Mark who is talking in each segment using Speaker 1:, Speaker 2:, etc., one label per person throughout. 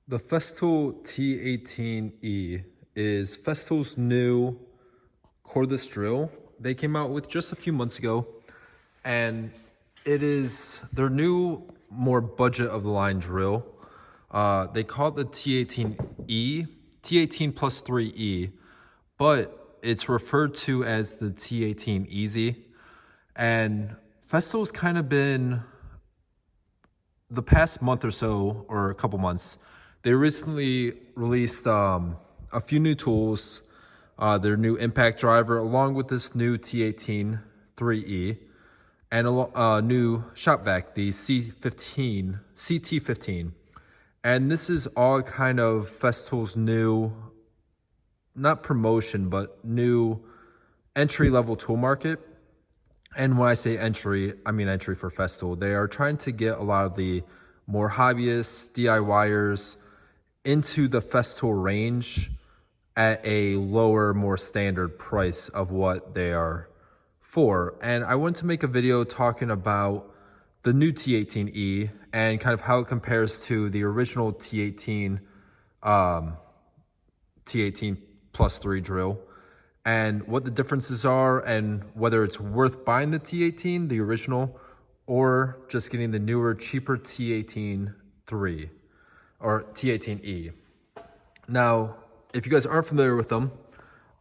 Speaker 1: The Festool T18 E is Festool's new cordless drill they came out with just a few months ago, and it is their new, more budget of the line drill. They call it the T18 E, T18 plus 3E, but it's referred to as the T18 Easy. And Festool's kind of been, the past month or so, or a couple months, they recently released a few new tools, their new impact driver, along with this new T18 3E, and a new shop vac, the CT15. And this is all kind of Festool's new, not promotion, but new entry-level tool market. And when I say entry, I mean entry for Festool. They are trying to get a lot of the more hobbyists, DIYers into the Festool range at a lower, more standard price of what they are for. And I wanted to make a video talking about the new T18E and kind of how it compares to the original T18 plus 3 drill, and what the differences are, and whether it's worth buying the T18, the original, or just getting the newer, cheaper T18 3 or T18 E. Now, if you guys aren't familiar with them,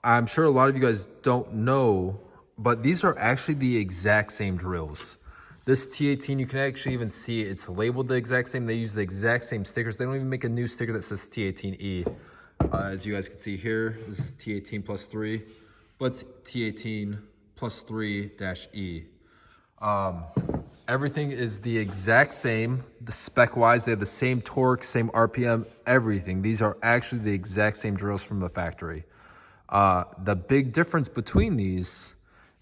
Speaker 1: I'm sure a lot of you guys don't know, but these are actually the exact same drills. This T18, you can actually even see it's labeled the exact same. They use the exact same stickers. They don't even make a new sticker that says T18 E. As you guys can see here, this is T18 plus 3, but it's T18 plus 3-E. Everything is the exact same. The spec-wise, they have the same torque, same RPM, everything. These are actually the exact same drills from the factory. The big difference between these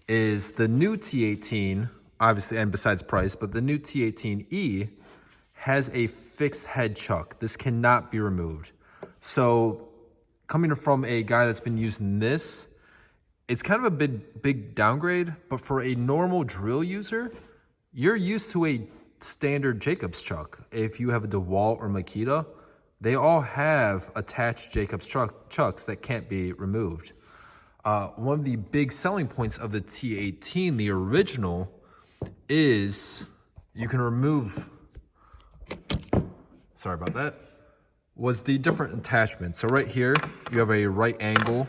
Speaker 1: is the new T18, obviously, and besides price, but the new T18E has a fixed head chuck. This cannot be removed. So coming from a guy that's been using this, it's kind of a big downgrade, but for a normal drill user, you're used to a standard Jacobs chuck. If you have a DeWalt or Makita, they all have attached Jacobs chucks that can't be removed. One of the big selling points of the T18, the original, is you can remove, sorry about that, was the different attachments. So right here, you have a right angle,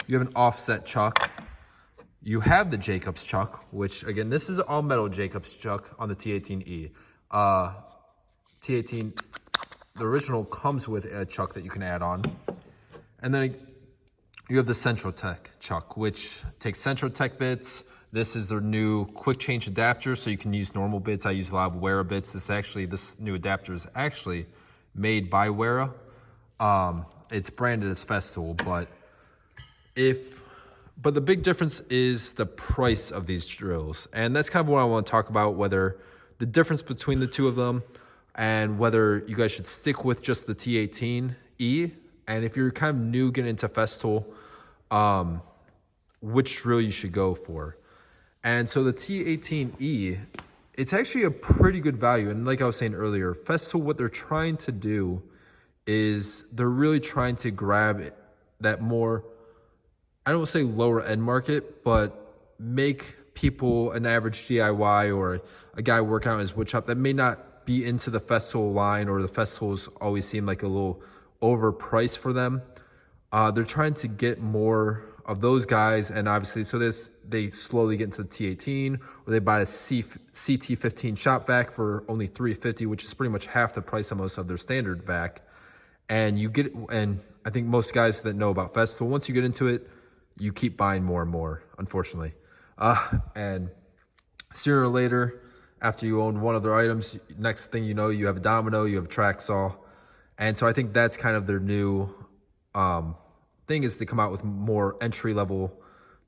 Speaker 1: you have an offset chuck, you have the Jacobs chuck, which again, this is all metal Jacobs chuck on the T18E. T18, the original, comes with a chuck that you can add on. And then you have the Central Tech chuck, which takes Central Tech bits. This is their new quick change adapter, so you can use normal bits. I use a lot of Wera bits. This new adapter is actually made by Wera. It's branded as Festool, but the big difference is the price of these drills. And that's kind of what I want to talk about, whether the difference between the two of them and whether you guys should stick with just the T18E. And if you're kind of new getting into Festool, which drill you should go for. And so the T18E, it's actually a pretty good value. And like I was saying earlier, Festool, what they're trying to do is they're really trying to grab that more, I don't want to say lower end market, but make people, an average DIY or a guy working out in his wood shop that may not be into the Festool line, or the Festools always seem like a little overpriced for them. They're trying to get more of those guys, and obviously, so they slowly get into the T18, or they buy a CT15 shop vac for only $350, which is pretty much half the price of most of their standard vac. And you get, and I think most guys that know about Festool, once you get into it, you keep buying more and more, unfortunately. And sooner or later, after you own one of their items, next thing you know, you have a domino, you have a track saw. And so I think that's kind of their new thing, is to come out with more entry-level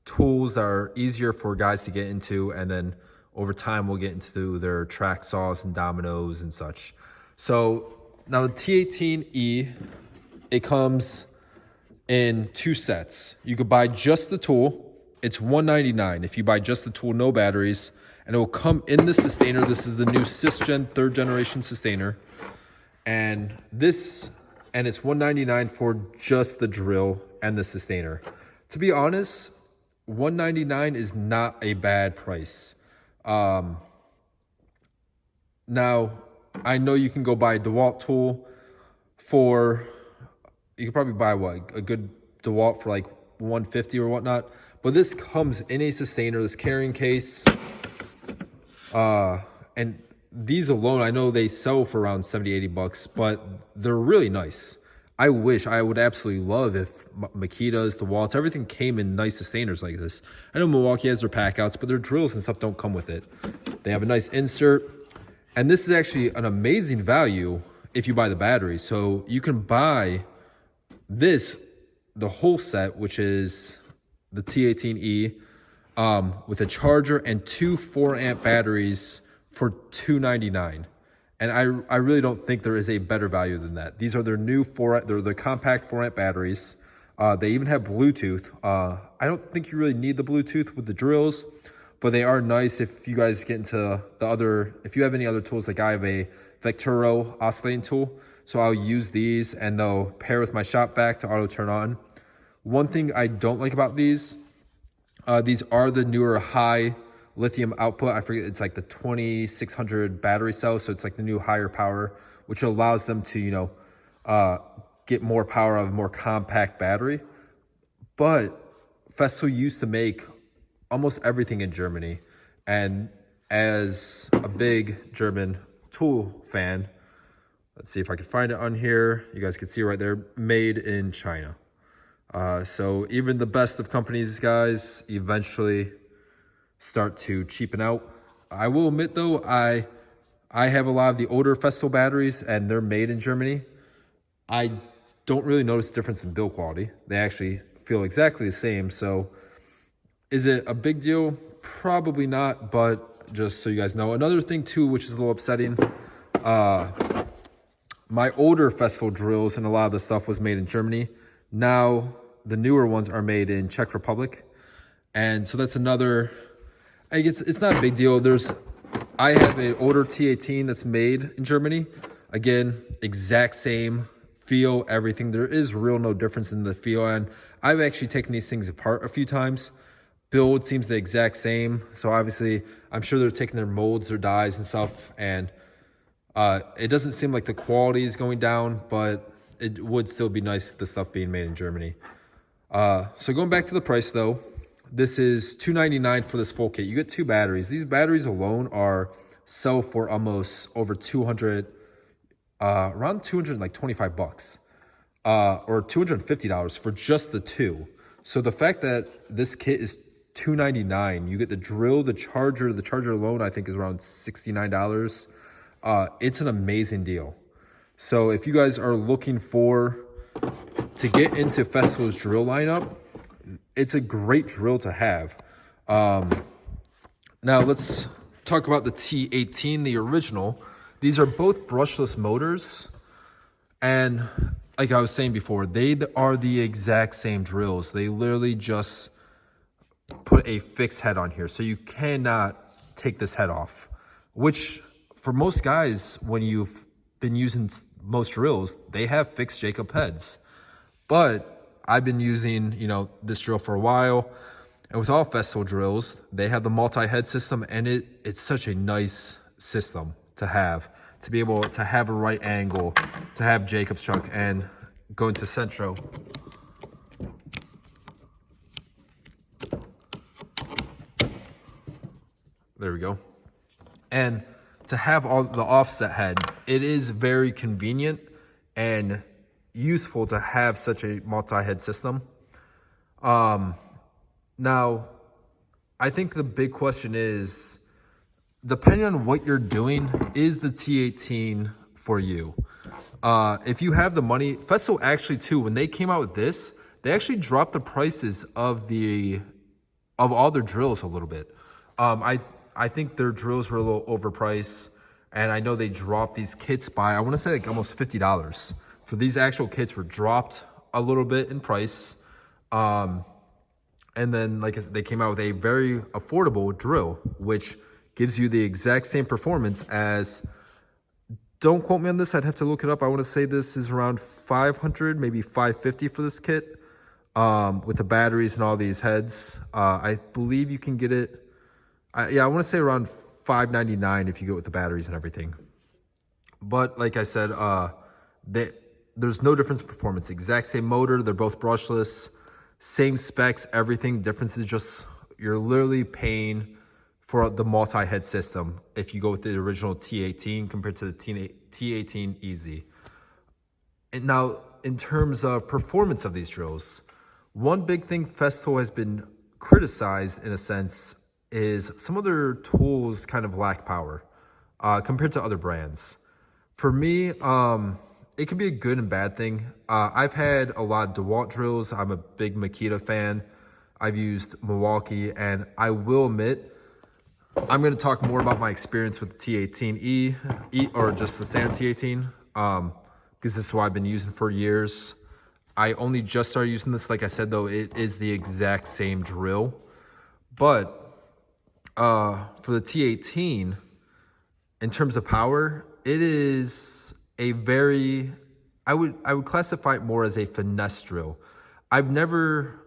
Speaker 1: tools that are easier for guys to get into, and then over time we'll get into their track saws and dominoes and such. So now the T18E, it comes in 2 sets. You could buy just the tool. It's $199 if you buy just the tool, no batteries, and it will come in the sustainer. This is the new Sysgen 3rd generation sustainer. And this and it's $199 for just the drill and the sustainer. To be honest, $199 is not a bad price. Now, I know you can go buy a DeWalt tool for, you can probably buy a good DeWalt for like $150 or whatnot, but this comes in a sustainer, this carrying case, and these alone, I know they sell for around 70, 80 bucks, but they're really nice. I would absolutely love if Makita's, DeWalt's, everything came in nice sustainers like this. I know Milwaukee has their pack outs, but their drills and stuff don't come with it. They have a nice insert, and this is actually an amazing value if you buy the batteries. So you can buy this, the whole set, which is the T18 E, with a charger and two 4-amp batteries for $299. And I really don't think there is a better value than that. These are their new they're their compact 4-amp batteries. They even have Bluetooth. I don't think you really need the Bluetooth with the drills, but they are nice if you guys get into if you have any other tools. Like I have a Vecturo oscillating tool, so I'll use these and they'll pair with my shop vac to auto turn on. One thing I don't like about these are the newer high lithium output. I forget, it's like the 2600 battery cell, so it's like the new higher power, which allows them to get more power out of a more compact battery. But Festool used to make almost everything in Germany, and as a big German tool fan, let's see if I can find it on here. You guys can see right there, made in China. So even the best of companies, guys, eventually start to cheapen out. I will admit though, I have a lot of the older Festool batteries and they're made in Germany. I don't really notice the difference in build quality. They actually feel exactly the same. So is it a big deal? Probably not, but just so you guys know. Another thing too, which is a little upsetting, my older Festool drills and a lot of the stuff was made in Germany. Now the newer ones are made in Czech Republic. And so that's another, I guess it's not a big deal. I have an older T18 that's made in Germany. Again, exact same feel, everything. There is real no difference in the feel. And I've actually taken these things apart a few times. Build seems the exact same. So obviously, I'm sure they're taking their molds or dies and stuff. And it doesn't seem like the quality is going down, but it would still be nice, the stuff being made in Germany. So going back to the price though, this is $299 for this full kit. You get two batteries. These batteries alone sell for almost over 200, around 225 bucks, or $250 for just the two. So the fact that this kit is $299, you get the drill, the charger alone I think is around $69. It's an amazing deal. So if you guys are looking to get into Festool's drill lineup, it's a great drill to have. Now let's talk about the T18, the original. These are both brushless motors. And like I was saying before, they are the exact same drills. They literally just put a fixed head on here. So you cannot take this head off, which for most guys, when you've been using most drills, they have fixed Jacob heads. But I've been using, this drill for a while, and with all Festool drills, they have the multi-head system, and it's such a nice system to be able to have a right angle, to have Jacob's chuck, and go into Centro. There we go. And to have all the offset head, it is very convenient and useful to have such a multi-head system. Now, I think the big question is, depending on what you're doing, is the T18 for you? If you have the money, Festool actually too, when they came out with this, they actually dropped the prices of all their drills a little bit. I think their drills were a little overpriced, and I know they dropped these kits by, I want to say like almost $50. For these actual kits were dropped a little bit in price. And then they came out with a very affordable drill, which gives you the exact same performance as don't quote me on this. I'd have to look it up. I want to say this is around 500, maybe 550 for this kit, with the batteries and all these heads. I believe you can get it. I want to say around $5.99 if you go with the batteries and everything. But like I said, there's no difference in performance. Exact same motor. They're both brushless, same specs, everything. Difference is just you're literally paying for the multi-head system if you go with the original T18 compared to the T18 E. And now, in terms of performance of these drills, one big thing Festool has been criticized in a sense is some of their tools kind of lack power compared to other brands. For me, it can be a good and bad thing. I've had a lot of DeWalt drills. I'm a big Makita fan. I've used Milwaukee, and I will admit, I'm going to talk more about my experience with the T18 E or just the standard T18, because this is what I've been using for years. I only just started using this. Like I said, though, it is the exact same drill. But for the T18, in terms of power, it is a very, I would classify it more as a finesse drill. I've never,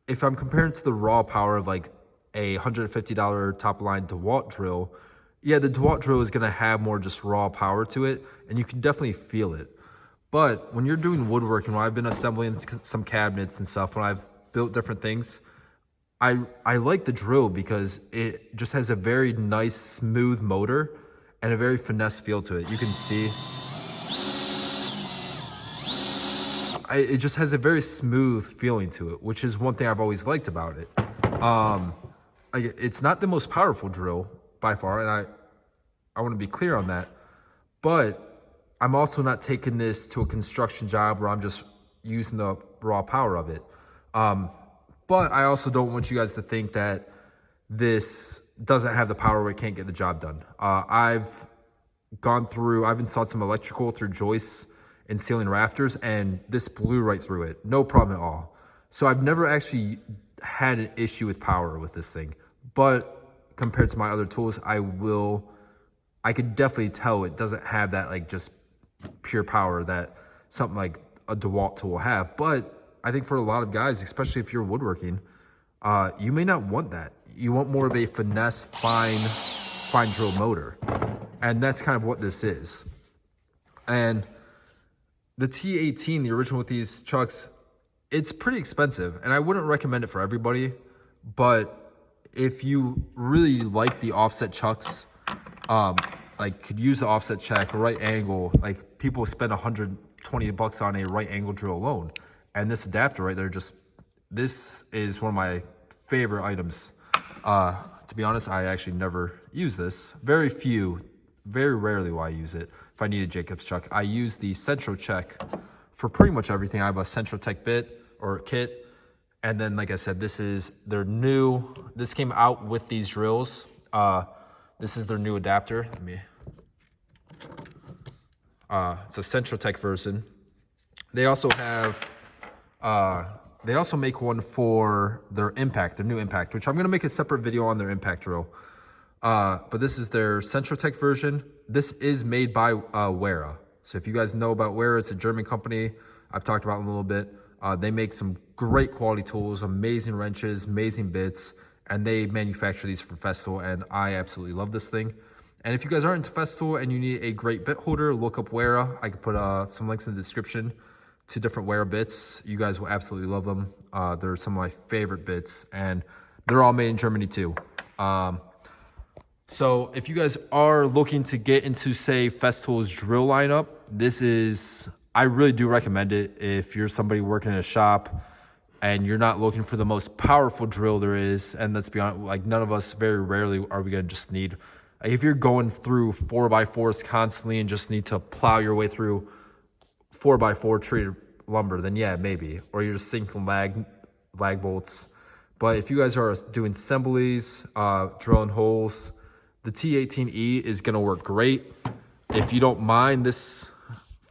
Speaker 1: if I'm comparing it to the raw power of like a $150 top line DeWalt drill, yeah, the DeWalt drill is going to have more just raw power to it, and you can definitely feel it. But when you're doing woodworking, when I've been assembling some cabinets and stuff, when I've built different things, I like the drill because it just has a very nice, smooth motor and a very finesse feel to it. You can see it just has a very smooth feeling to it, which is one thing I've always liked about it. It's not the most powerful drill by far, and I want to be clear on that, but I'm also not taking this to a construction job where I'm just using the raw power of it. But I also don't want you guys to think that this doesn't have the power where it can't get the job done. I've installed some electrical through joists and ceiling rafters, and this blew right through it. No problem at all. So I've never actually had an issue with power with this thing, but compared to my other tools, I could definitely tell it doesn't have that like just pure power that something like a DeWalt tool will have. But I think for a lot of guys, especially if you're woodworking, you may not want that. You want more of a finesse, fine drill motor, and that's kind of what this is. And the T18, the original with these chucks, it's pretty expensive, and I wouldn't recommend it for everybody, but if you really like the offset chucks, like could use the offset check, right angle, like people spend $120 on a right angle drill alone. And this adapter right there, this is one of my favorite items. To be honest, I actually never use this. Very rarely will I use it. If I need a Jacobs chuck, I use the Centro Check for pretty much everything. I have a Centro Tech bit or kit. And then, like I said, this came out with these drills. This is their new adapter. It's a Centro Tech version. They also make one for their new Impact, which I'm going to make a separate video on their Impact drill. But this is their Centro Tech version. This is made by Wera. So if you guys know about Wera, it's a German company. I've talked about them a little bit. They make some great quality tools, amazing wrenches, amazing bits, and they manufacture these for Festool, and I absolutely love this thing. And if you guys aren't into Festool and you need a great bit holder, look up Wera. I could put some links in the description to different Wera bits. You guys will absolutely love them. They're some of my favorite bits, and they're all made in Germany too. So if you guys are looking to get into, say, Festool's drill lineup, I really do recommend it. If you're somebody working in a shop and you're not looking for the most powerful drill there is, and let's be honest, like none of us, very rarely are we gonna just need, like if you're going through 4x4s constantly and just need to plow your way through 4x4 treated lumber, then yeah, maybe. Or you're just sinking lag bolts. But if you guys are doing assemblies, drilling holes, the T18E is gonna work great. If you don't mind this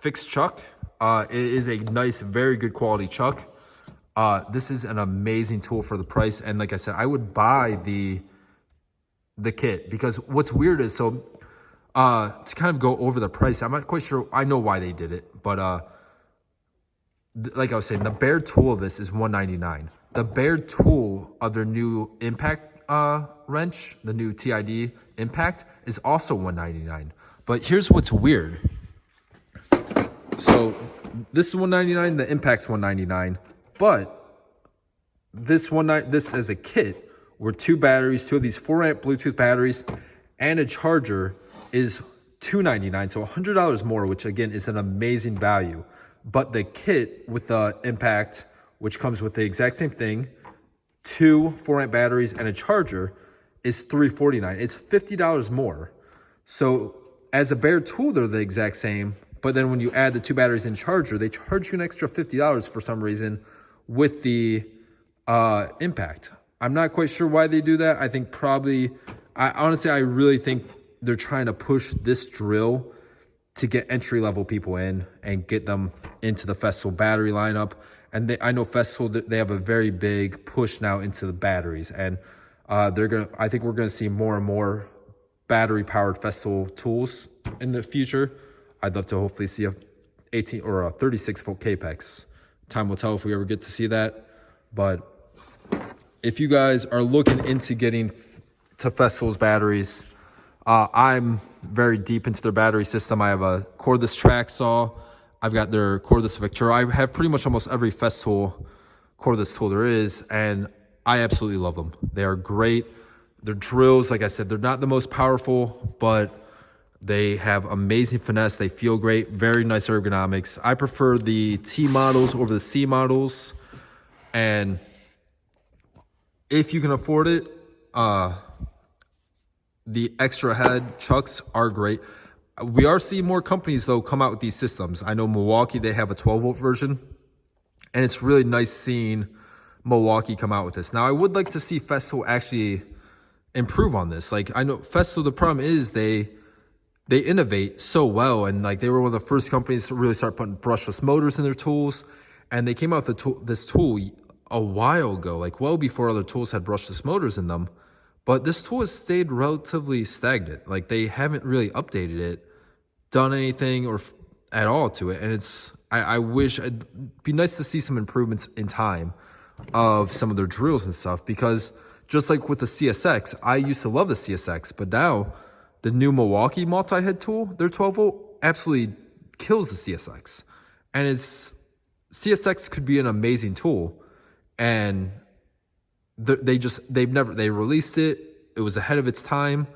Speaker 1: fixed chuck, it is a nice, very good quality chuck. This is an amazing tool for the price. And like I said, I would buy the kit, because what's weird is, so To kind of go over the price, I'm not quite sure. I know why they did it, but like I was saying, the bare tool of this is $199. The bare tool of their new impact wrench, the new TID impact, is also $199. But here's what's weird. So this is $199, the impact's $199, but this as a kit were 2 batteries, 2 of these 4-amp Bluetooth batteries, and a charger is $299, so $100 more, which again is an amazing value. But the kit with the impact, which comes with the exact same thing, 2 4-amp batteries and a charger, is $349. It's $50 more. So as a bare tool, they're the exact same, but then when you add the 2 batteries and charger, they charge you an extra $50 for some reason with the impact. I'm not quite sure why they do that. I think probably, I really think they're trying to push this drill to get entry-level people in and get them into the Festool battery lineup. And I know Festool, they have a very big push now into the batteries, and I think we're gonna see more and more battery-powered Festool tools in the future. I'd love to hopefully see a 18 or a 36-volt Capex. Time will tell if we ever get to see that. But if you guys are looking into getting to Festool's batteries, I'm very deep into their battery system. I have a cordless track saw. I've got their cordless Victura. I have pretty much almost every Festool cordless tool there is, and I absolutely love them. They are great. Their drills, like I said, they're not the most powerful, but they have amazing finesse. They feel great, very nice ergonomics. I prefer the T models over the C models, and if you can afford it, the extra head chucks are great. We are seeing more companies, though, come out with these systems. I know Milwaukee, they have a 12-volt version, and it's really nice seeing Milwaukee come out with this. Now, I would like to see Festool actually improve on this. Like, I know Festool, the problem is they innovate so well, and like they were one of the first companies to really start putting brushless motors in their tools, and they came out with this tool a while ago, like well before other tools had brushless motors in them. But this tool has stayed relatively stagnant. Like they haven't really updated it, done anything or at all to it. And I wish it'd be nice to see some improvements in time of some of their drills and stuff, because just like with the CSX, I used to love the CSX, but now the new Milwaukee multi-head tool, their 12-volt, absolutely kills the CSX. And CSX could be an amazing tool, and they released it. It was ahead of its time,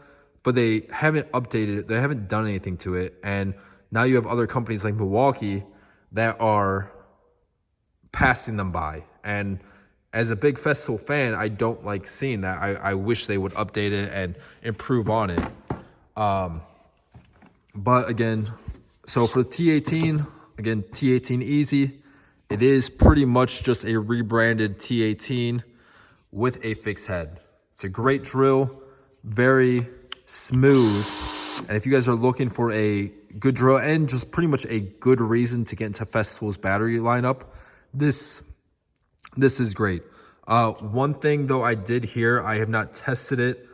Speaker 1: but they haven't updated it. They haven't done anything to it. And now you have other companies like Milwaukee that are passing them by. And as a big Festool fan, I don't like seeing that. I wish they would update it and improve on it. But again, so for the T18, again, T18 Easy, it is pretty much just a rebranded T18 with a fixed head. It's a great drill, very smooth. And if you guys are looking for a good drill and just pretty much a good reason to get into Festool's battery lineup, this is great. One thing though I did hear, I have not tested it,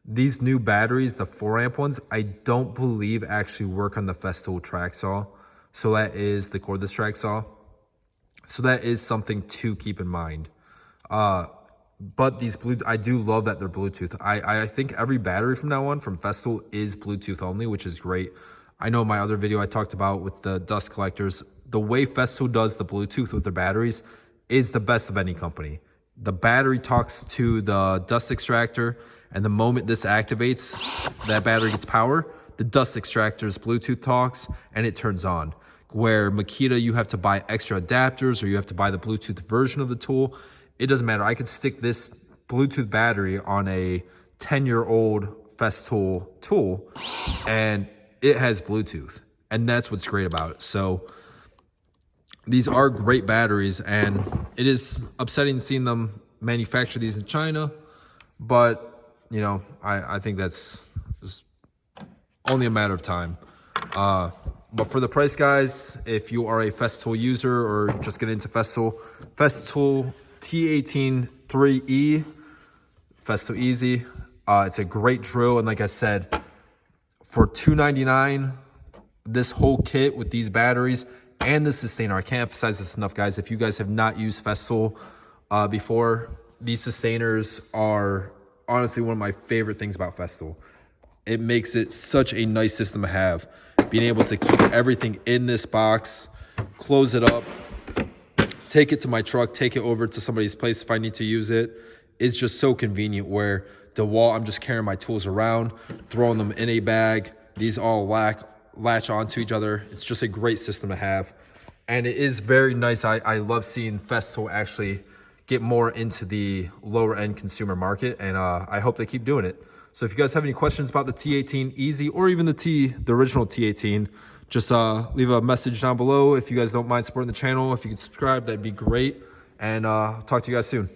Speaker 1: these new batteries, the 4-amp ones, I don't believe actually work on the Festool track saw. So that is the cordless track saw. So that is something to keep in mind. But these I do love that they're Bluetooth. I think every battery from now on from Festool is Bluetooth only, which is great. I know my other video I talked about with the dust collectors, the way Festool does the Bluetooth with their batteries is the best of any company. The battery talks to the dust extractor, and the moment this activates, that battery gets power, the dust extractor's Bluetooth talks, and it turns on. Where Makita, you have to buy extra adapters or you have to buy the Bluetooth version of the tool. It doesn't matter. I could stick this Bluetooth battery on a 10-year-old Festool tool and it has Bluetooth. And that's what's great about it. So these are great batteries, and it is upsetting seeing them manufacture these in China. But, you know, I think that's just only a matter of time. But for the price, guys, if you are a Festool user or just get into Festool T18 E, Festool Easy, it's a great drill. And like I said, for $299, this whole kit with these batteries and the sustainer. I can't emphasize this enough, guys. If you guys have not used Festool before, these sustainers are honestly one of my favorite things about Festool. It makes it such a nice system to have. Being able to keep everything in this box, close it up, take it to my truck, take it over to somebody's place if I need to use it. It's just so convenient where the wall, I'm just carrying my tools around, throwing them in a bag. These all latch onto each other. It's just a great system to have. And it is very nice. I love seeing Festool actually get more into the lower end consumer market, and I hope they keep doing it. So if you guys have any questions about the T18 Easy or even the original T18, just leave a message down below. If you guys don't mind supporting the channel, if you could subscribe, that'd be great. And talk to you guys soon.